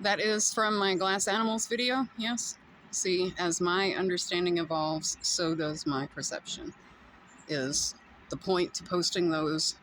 That is from my glass animals video, yes. See, as my understanding evolves, so does my perception. Is the point to posting those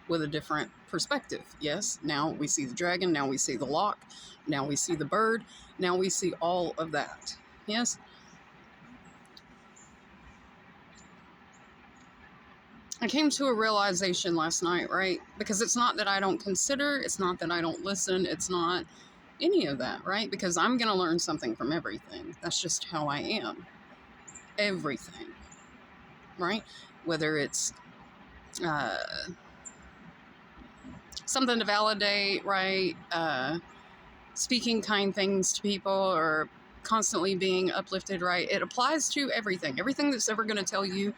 with a different perspective. Yes, now we see the dragon, now we see the lock, now we see the bird, now we see all of that. Yes. I came to a realization last night, right? Because it's not that I don't consider, it's not that I don't listen, it's not any of that, right? Because I'm going to learn something from everything. That's just how I am. Everything, right? Whether it's uh, something to validate, right? Speaking kind things to people or constantly being uplifted, right? It applies to everything. Everything that's ever going to tell you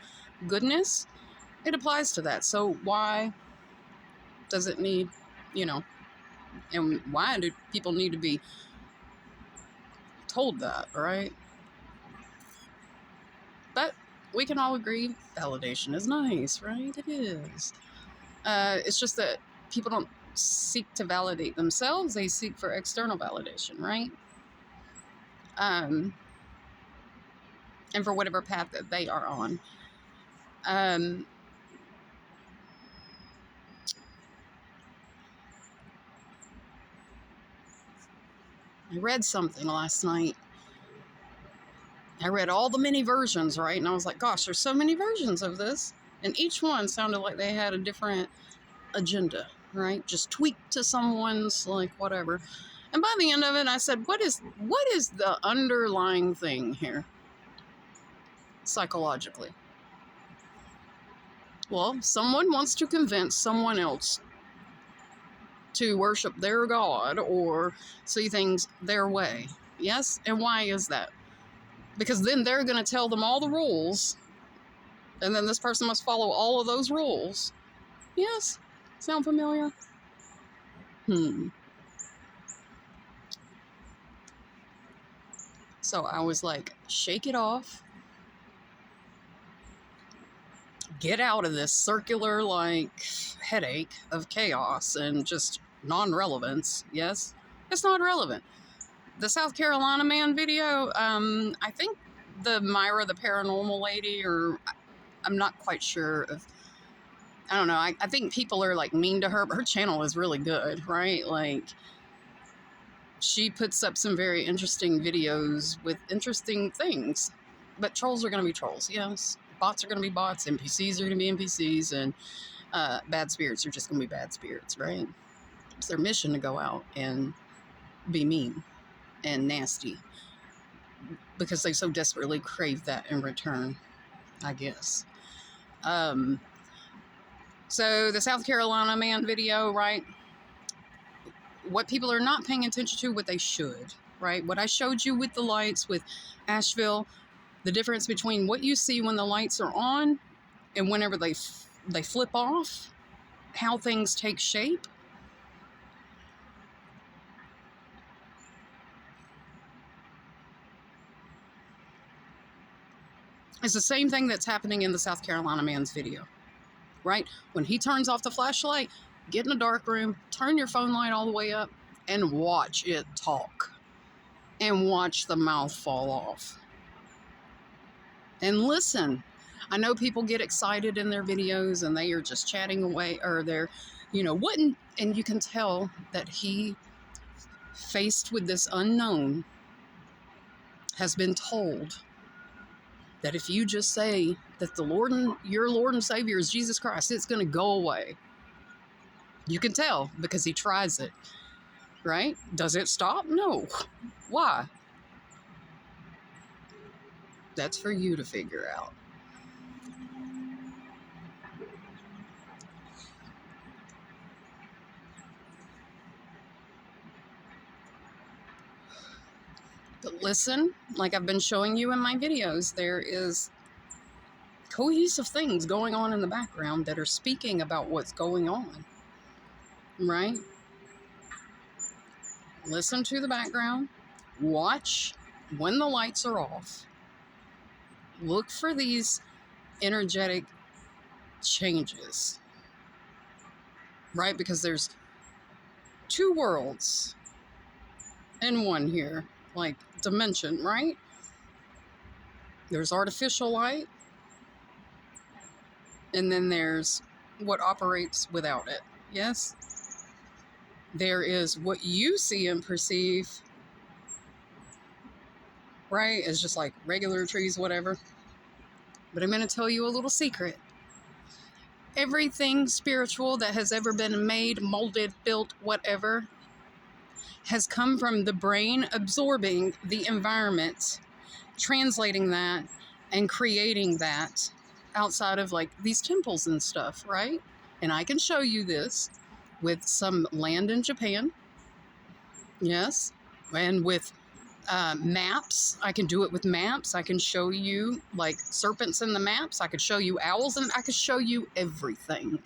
goodness, it applies to that. So why does it need, you know, and why do people need to be told that, right? But we can all agree validation is nice, right? It is. It's just that people don't seek to validate themselves, they seek for external validation, right? And for whatever path that they are on. I read something last night. I read all the many versions, right? And I was like, gosh, there's so many versions of this. And each one sounded like they had a different agenda, right? Just tweaked to someone's, like, whatever. And by the end of it, I said, what is the underlying thing here psychologically? Well, someone wants to convince someone else to worship their God or see things their way. Yes? And why is that? Because then they're going to tell them all the rules, and then this person must follow all of those rules. Yes? Sound familiar? So I was like, shake it off. Get out of this circular, like, headache of chaos and just non-relevance. Yes? It's not relevant. The South Carolina man video, I think the Myra, the paranormal lady, or I'm not quite sure if, I don't know. I think people are like mean to her, but her channel is really good, right? Like, she puts up some very interesting videos with interesting things. But trolls are going to be trolls, yes. Bots are going to be bots. NPCs are going to be NPCs. And bad spirits are just going to be bad spirits, right? It's their mission to go out and be mean and nasty because they so desperately crave that in return, I guess. So the South Carolina man video, right? What people are not paying attention to, what they should, right? What I showed you with the lights with Asheville, the difference between what you see when the lights are on and whenever they flip off, how things take shape. It's the same thing that's happening in the South Carolina man's video, right? When he turns off the flashlight, get in a dark room, turn your phone light all the way up, and watch it talk. And watch the mouth fall off. And listen. I know people get excited in their videos and they are just chatting away, or they're, what? And you can tell that he, faced with this unknown, has been told that if you just say that your Lord and Savior is Jesus Christ, it's going to go away. You can tell because he tries it, right? Does it stop? No. Why? That's for you to figure out. But listen, like I've been showing you in my videos, there is cohesive things going on in the background that are speaking about what's going on, right? Listen to the background. Watch when the lights are off. Look for these energetic changes, right? Because there's two worlds in one here, like dimension, right? There's artificial light, and then there's what operates without it. Yes? There is what you see and perceive, right? It's just like regular trees, whatever. But I'm going to tell you a little secret. Everything spiritual that has ever been made, molded, built, whatever, has come from the brain absorbing the environment, translating that, and creating that outside of like these temples and stuff, right? And I can show you this with some land in Japan, yes, and with maps. I can do it with maps. I can show you like serpents in the maps. I could show you owls, and I could show you everything.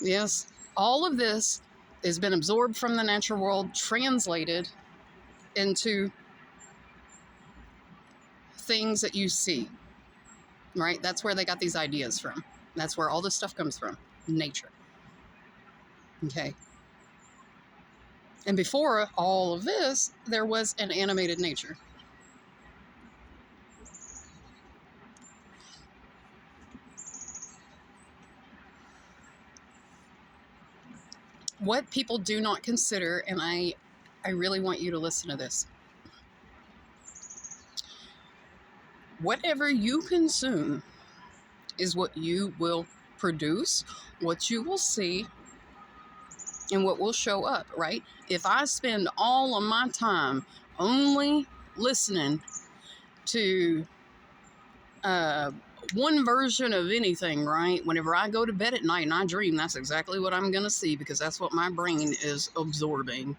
Yes, all of this has been absorbed from the natural world, translated into things that you see, right? That's where they got these ideas from. That's where all this stuff comes from, nature. Okay. And before all of this, there was an animated nature. What people do not consider, and I really want you to listen to this. Whatever you consume is what you will produce, what you will see, and what will show up, right? If I spend all of my time only listening to one version of anything, right? Whenever I go to bed at night and I dream, that's exactly what I'm going to see, because that's what my brain is absorbing.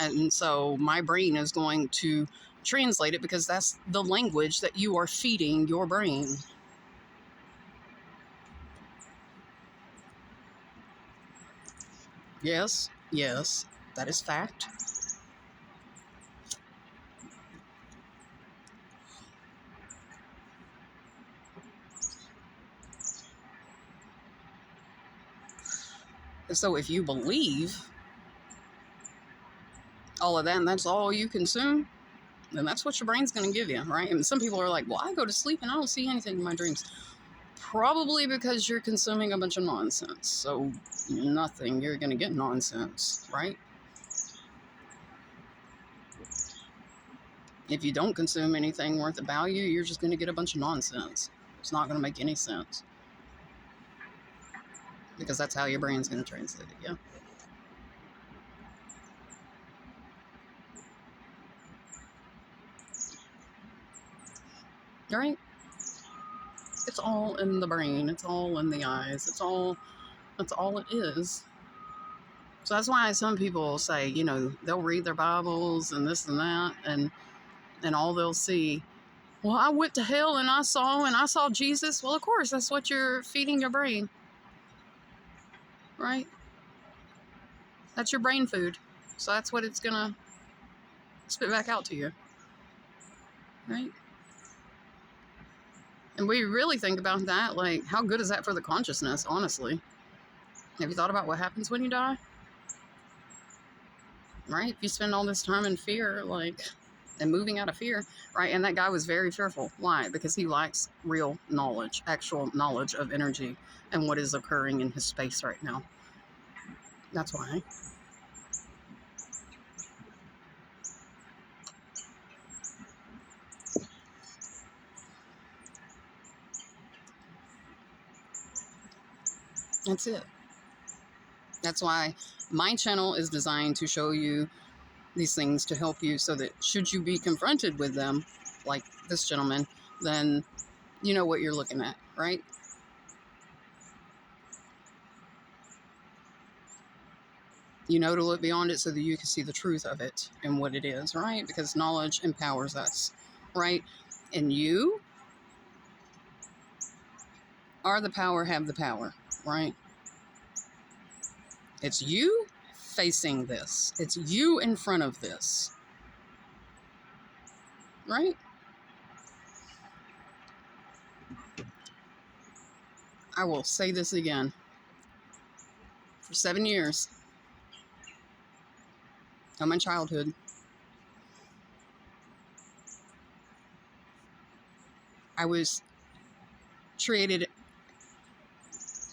And so my brain is going to translate it, because that's the language that you are feeding your brain. Yes, yes, that is fact. So if you believe all of that and that's all you consume, then that's what your brain's going to give you, right? And some people are like, well, I go to sleep and I don't see anything in my dreams. Probably because you're consuming a bunch of nonsense. So nothing, you're going to get nonsense, right? If you don't consume anything worth of value, you're just going to get a bunch of nonsense. It's not going to make any sense. Because that's how your brain's going to translate it, yeah? Right? It's all in the brain. It's all in the eyes. That's all it is. So that's why some people say, they'll read their Bibles and this and that, and all they'll see, well, I went to hell and I saw Jesus. Well, of course, that's what you're feeding your brain, right? That's your brain food. So that's what it's going to spit back out to you, right? And we really think about that, like, how good is that for the consciousness, honestly? Have you thought about what happens when you die? Right? If you spend all this time in fear, like, and moving out of fear, right? And that guy was very fearful. Why? Because he lacks real knowledge, actual knowledge of energy and what is occurring in his space right now. That's why. That's it. That's why my channel is designed to show you these things, to help you, so that should you be confronted with them, like this gentleman, then you know what you're looking at, right? You know to look beyond it so that you can see the truth of it and what it is, right? Because knowledge empowers us, right? And you are the power, have the power, right? It's you facing this. It's you in front of this, right? I will say this again. For 7 years of my childhood, I was treated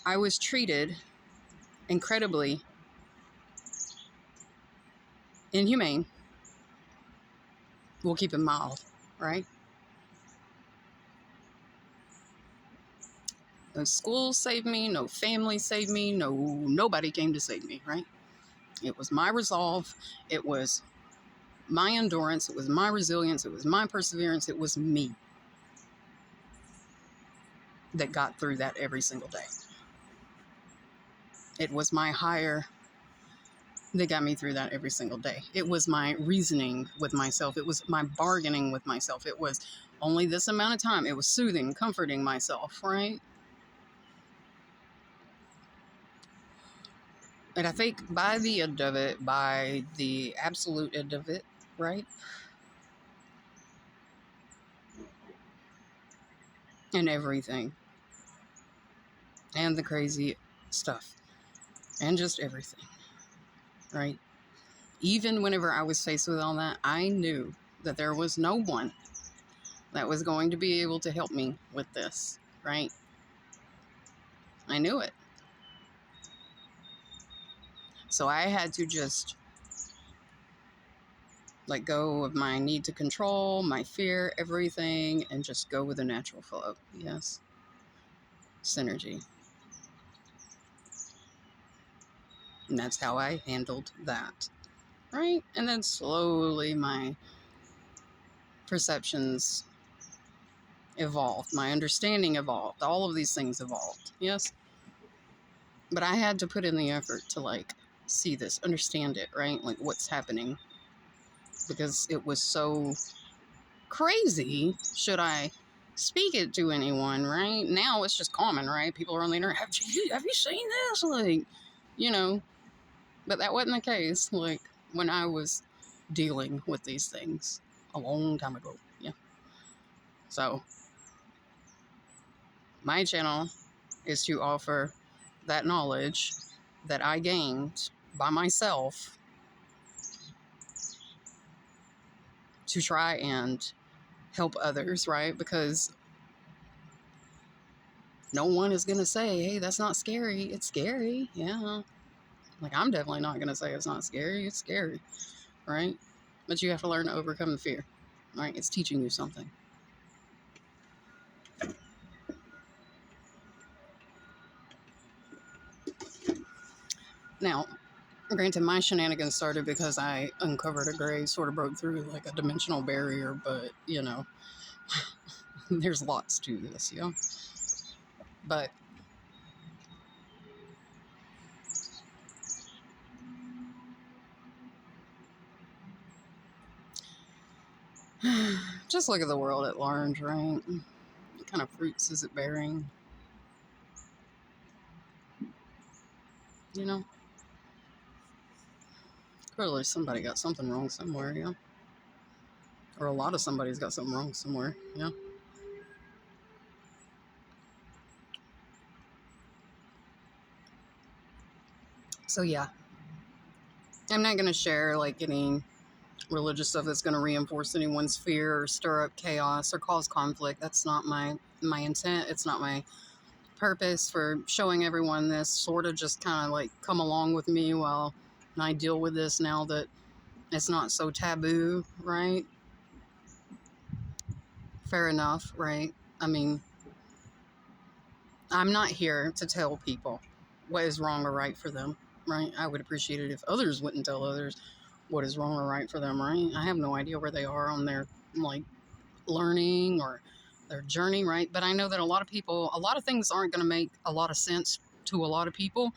I was treated incredibly inhumane. We'll keep it mild, right? No school saved me, no family saved me, nobody came to save me, right? It was my resolve, it was my endurance, it was my resilience, it was my perseverance, it was me that got through that every single day. It was my higher that got me through that every single day. It was my reasoning with myself. It was my bargaining with myself. It was only this amount of time. It was soothing, comforting myself, right? And I think by the end of it, by the absolute end of it, right? And everything. And the crazy stuff. And just everything, right? Even whenever I was faced with all that, I knew that there was no one that was going to be able to help me with this, right? I knew it. So I had to just let go of my need to control, my fear, everything, and just go with the natural flow. Yes. Synergy. And that's how I handled that, right? And then slowly my perceptions evolved, my understanding evolved, all of these things evolved. Yes. But I had to put in the effort to like see this, understand it, right? Like what's happening, because it was so crazy. Should I speak it to anyone, right? Now it's just common, right? People are on the internet, have you seen this? Like, you know, but that wasn't the case, like, when I was dealing with these things a long time ago. Yeah. So, my channel is to offer that knowledge that I gained by myself to try and help others, right? Because no one is going to say, hey, that's not scary. It's scary. Yeah. Like, I'm definitely not going to say it's not scary. It's scary, right? But you have to learn to overcome the fear, right? It's teaching you something. Now, granted, my shenanigans started because I uncovered a grave, sort of broke through like a dimensional barrier, but, you know, there's lots to this, yeah? But just look at the world at large, right? What kind of fruits is it bearing? You know? Clearly somebody got something wrong somewhere, yeah? Or a lot of somebody's got something wrong somewhere, yeah? So, yeah. I'm not going to share, like, any religious stuff that's going to reinforce anyone's fear or stir up chaos or cause conflict. That's not my intent. It's not my purpose for showing everyone this. Sort of just kind of like come along with me while I deal with this now that it's not so taboo, right? Fair enough, right? I mean, I'm not here to tell people what is wrong or right for them, right? I would appreciate it if others wouldn't tell others what is wrong or right for them, right? I have no idea where they are on their, like, learning or their journey, right? But I know that a lot of people, a lot of things aren't going to make a lot of sense to a lot of people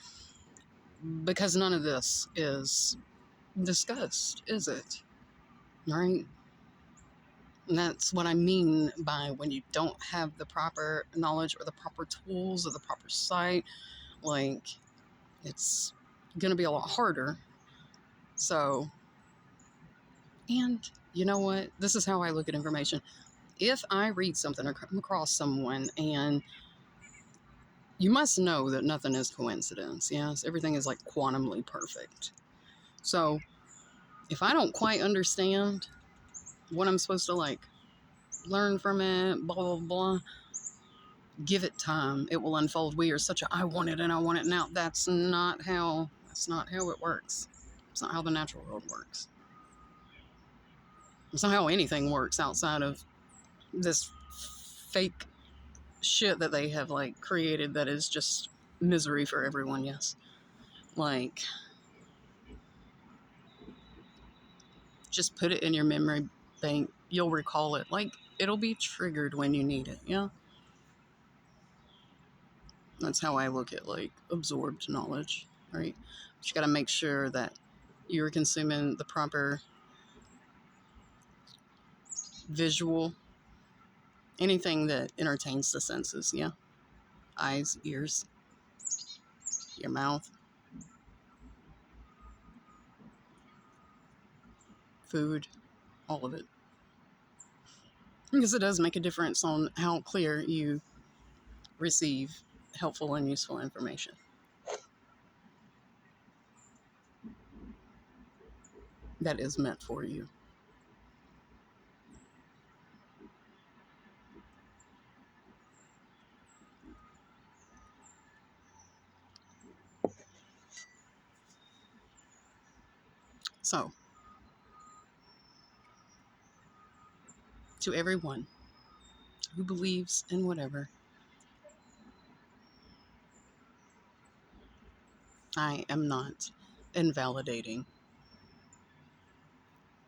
because none of this is discussed, is it? Right? And that's what I mean by when you don't have the proper knowledge or the proper tools or the proper site, like, it's going to be a lot harder. So, and you know what? This is how I look at information. If I read something or come across someone, and you must know that nothing is coincidence. Yes, everything is like quantumly perfect. So if I don't quite understand what I'm supposed to like learn from it, blah, blah, blah. Give it time. It will unfold. We are such a, I want it and I want it now. That's not how it works. It's not how the natural world works. It's not how anything works outside of this fake shit that they have like created that is just misery for everyone. Yes. Like, just put it in your memory bank. You'll recall it. Like, it'll be triggered when you need it. Yeah. That's how I look at like absorbed knowledge, right? But you got to make sure that you're consuming the proper visual, anything that entertains the senses. Yeah. Eyes, ears, your mouth, food, all of it. Because it does make a difference on how clear you receive helpful and useful information. That is meant for you. So, to everyone who believes in whatever, I am not invalidating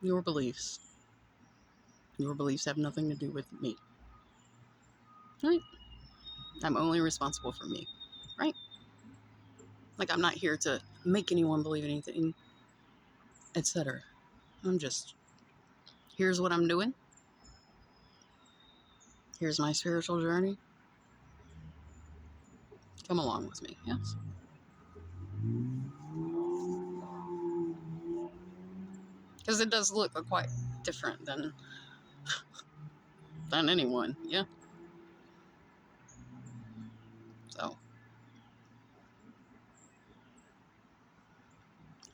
your beliefs. Your beliefs have nothing to do with me, right? I'm only responsible for me, right? Like, I'm not here to make anyone believe anything, etc. I'm just, here's what I'm doing. Here's my spiritual journey. Come along with me, yes? Because it does look quite different than anyone, yeah? So,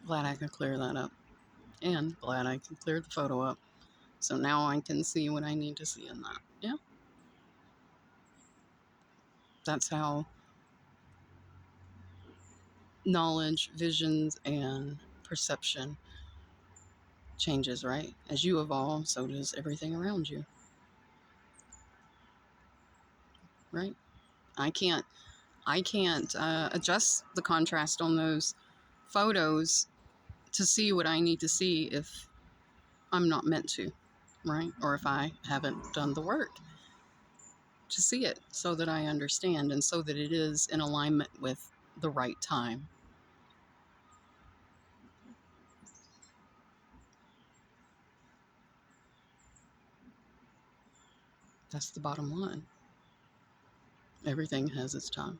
glad I could clear that up. And glad I could clear the photo up. So now I can see what I need to see in that. Yeah? That's how knowledge, visions, and perception changes, right? As you evolve, so does everything around you, right? I can't adjust the contrast on those photos to see what I need to see if I'm not meant to, right? Or if I haven't done the work to see it so that I understand and so that it is in alignment with the right time. That's the bottom line. Everything has its time.